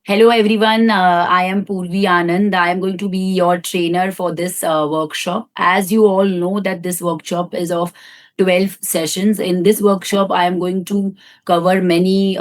Hello, everyone. I am Purvi Anand. I am going to be your trainer for this workshop. As you all know, that this workshop is of 12 sessions. In this workshop, I am going to cover many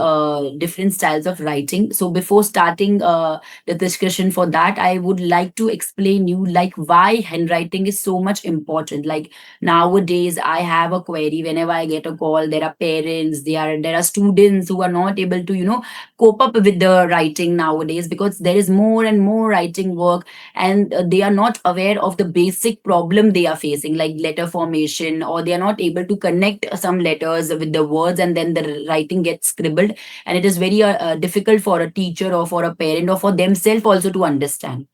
different styles of writing. So, before starting the discussion for that, I would like to explain you like why handwriting is so much important. Like nowadays, I have a query whenever I get a call. There are parents, there are students who are not able to cope up with the writing nowadays because there is more and more writing work, and they are not aware of the basic problem they are facing, like letter formation, or they are not able to connect some letters with the words, and then the writing gets scribbled, and it is very difficult for a teacher or for a parent or for themselves also to understand.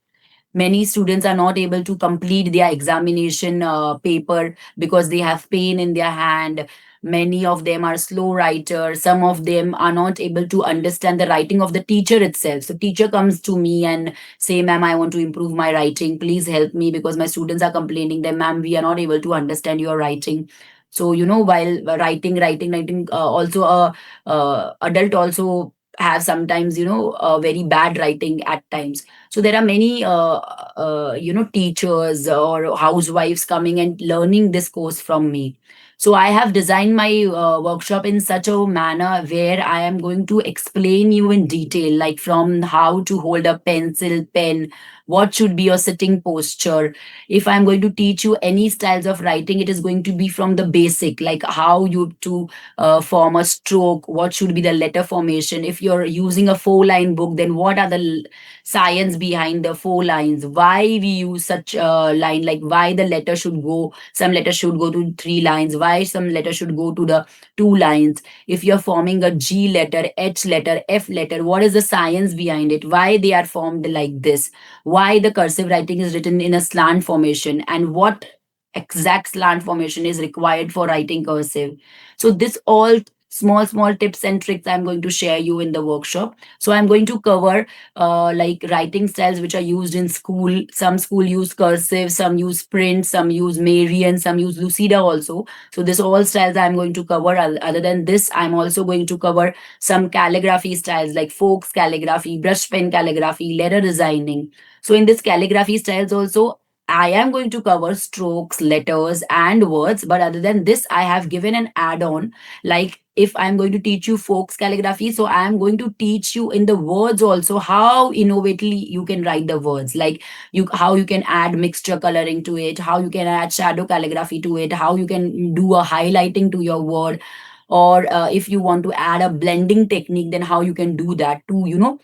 Many students are not able to complete their examination paper because they have pain in their hand. Many of them are slow writers. Some of them are not able to understand the writing of the teacher itself. So teacher comes to me and say, ma'am, I want to improve my writing, please help me because my students are complaining that, ma'am, we are not able to understand your writing. So while writing, also adult also have sometimes very bad writing at times. So there are many teachers or housewives coming and learning this course from me. So I have designed my workshop in such a manner where I am going to explain you in detail, like from how to hold a pencil, pen, what should be your sitting posture. If I'm going to teach you any styles of writing, it is going to be from the basic, like how you to form a stroke, what should be the letter formation. If you're using a 4 line book, then what are the science behind the 4 lines, why we use such a line, like why the letter should go, some letters should go to 3 lines, why some letter should go to the 2 lines. If you're forming a G letter, H letter, F letter, what is the science behind it, why they are formed like this, why the cursive writing is written in a slant formation, and what exact slant formation is required for writing cursive. So this all small tips and tricks I'm going to share you in the workshop. So I'm going to cover like writing styles which are used in school. Some school use cursive, some use print, some use Marian, some use Lucida also. So this all styles I'm going to cover. Other than this, I'm also going to cover some calligraphy styles like Folks calligraphy, brush pen calligraphy, letter designing. So in this calligraphy styles also, I am going to cover strokes, letters, and words. But other than this, I have given an add on, like if I'm going to teach you Folks calligraphy, so I am going to teach you in the words also how innovatively you can write the words, like you how you can add mixture coloring to it, how you can add shadow calligraphy to it, how you can do a highlighting to your word, or if you want to add a blending technique, then how you can do that to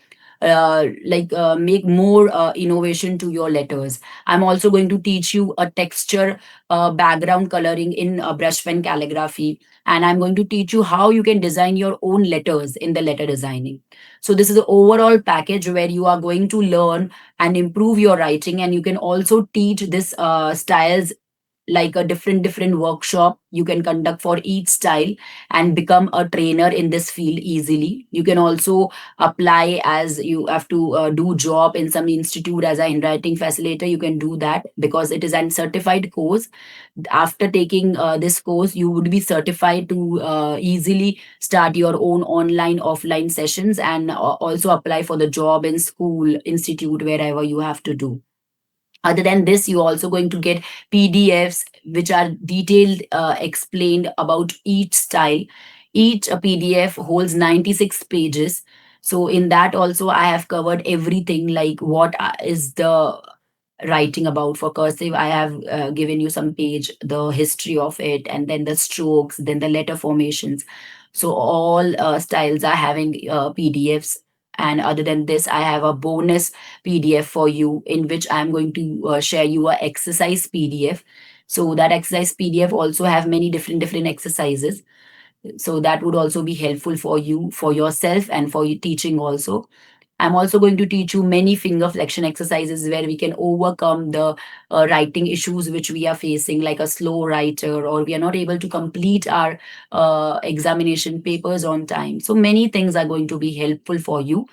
make more innovation to your letters. I'm also going to teach you a texture background coloring in brush pen calligraphy, and I'm going to teach you how you can design your own letters in the letter designing. So this is the overall package where you are going to learn and improve your writing, and you can also teach this styles like a different workshop you can conduct for each style and become a trainer in this field easily. You can also apply as you have to do job in some institute as a handwriting facilitator. You can do that because it is an certified course. After taking this course, you would be certified to easily start your own online offline sessions, and also apply for the job in school, institute, wherever you have to do. Other than this, you're also going to get PDFs which are detailed, explained about each style. Each PDF holds 96 pages. So in that also I have covered everything, like what is the writing about. For cursive, I have given you some page, the history of it, and then the strokes, then the letter formations. So all styles are having PDFs. And other than this, I have a bonus PDF for you in which I'm going to share you a exercise PDF. So that exercise PDF also have many different exercises. So that would also be helpful for you, for yourself, and for your teaching also. I'm also going to teach you many finger flexion exercises where we can overcome the writing issues which we are facing, like a slow writer, or we are not able to complete our examination papers on time. So many things are going to be helpful for you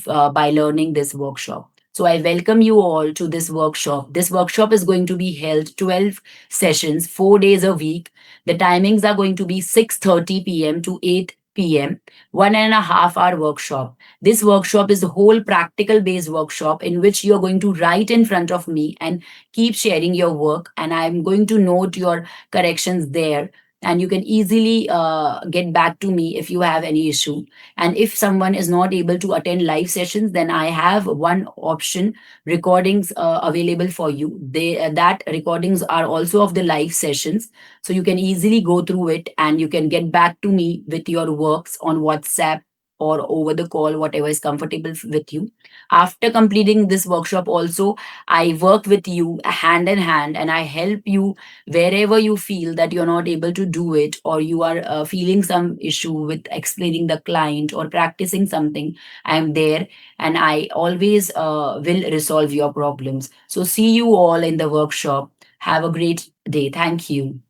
by learning this workshop. So I welcome you all to this workshop. This workshop is going to be held 12 sessions, 4 days a week. The timings are going to be 6:30 p.m. to 8 p.m., 1.5 hour workshop. This workshop is a whole practical based workshop in which you're going to write in front of me and keep sharing your work, and I'm going to note your corrections there. And you can easily get back to me if you have any issue. And if someone is not able to attend live sessions, then I have one option: recordings available for you. They that recordings are also of the live sessions, so you can easily go through it and you can get back to me with your works on WhatsApp or over the call, whatever is comfortable with you. After completing this workshop, also, I work with you hand in hand and I help you wherever you feel that you're not able to do it, or you are feeling some issue with explaining the client or practicing something. I'm there and I always will resolve your problems. So, see you all in the workshop. Have a great day. Thank you.